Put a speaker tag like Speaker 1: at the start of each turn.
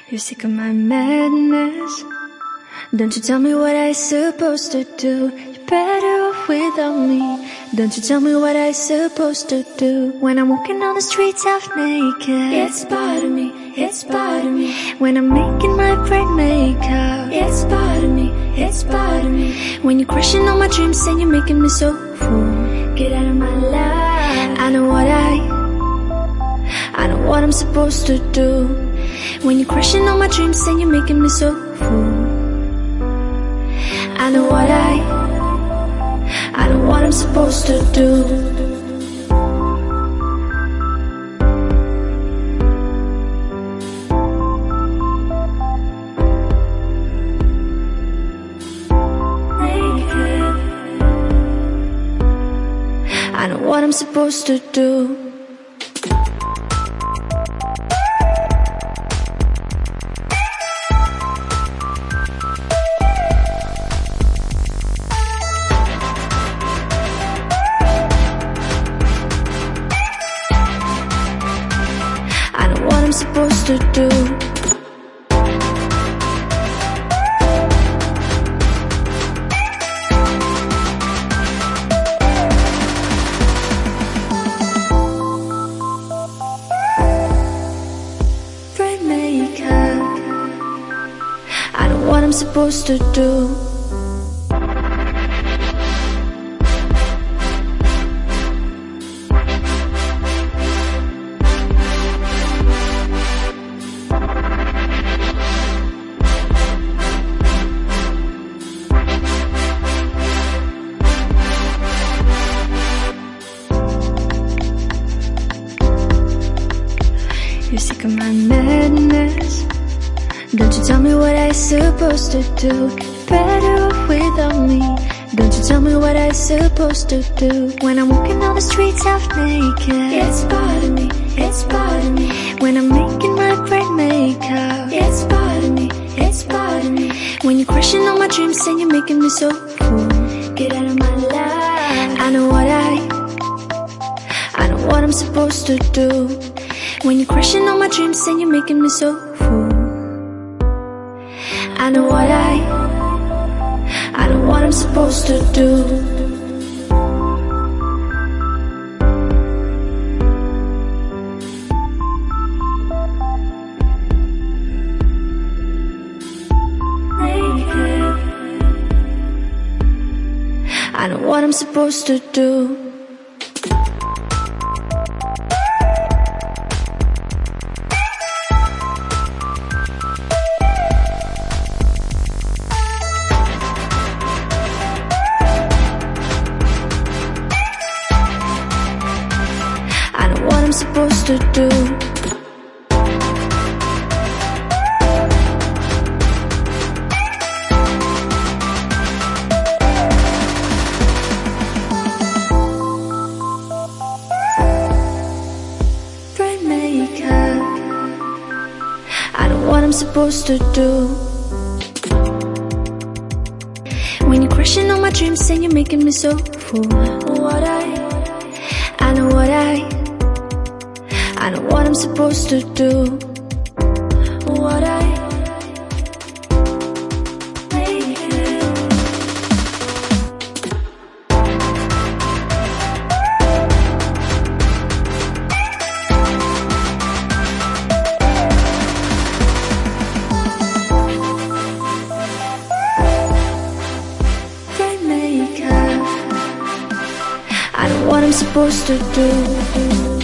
Speaker 1: You're sick of my madness. Don't you tell me what I supposed to do. You're better off without me. Don't you tell me what I supposed to do. When I'm walking on the streets half naked, it's bothering me, it's bothering me. When I'm making my bright makeup, it's bothering me, it's bothering me. When you're crushing all my dreams and you're making me so full, get out of my life. I know what I'm supposed to do. When you're crushing all my dreams and you're making me so full, I know what I'm supposed to do. I know what I'm supposed to do. I know what I'm supposed to do. I know what I'm supposed to do. You're sick of my madness. Don't you tell me what I supposed to do. Better off without me. Don't you tell me what I supposed to do. When I'm walking on the streets half naked, it's bothering me, it's bothering me. When I'm making my bright makeup, it's bothering me, it's bothering me. When you're crushing all my dreams and you're making me so full, get out of my life. I know what I'm supposed to do. When you're crushing all my dreams and you're making me so full, I know what I'm supposed to do. I know what I'm supposed to do. I know what I'm supposed to do. Bright makeup. I know what I'm supposed to do. When you're crushing all my dreams and you're making me so full, I know what I'm supposed to do. Bright makeup. I know what I'm supposed to do.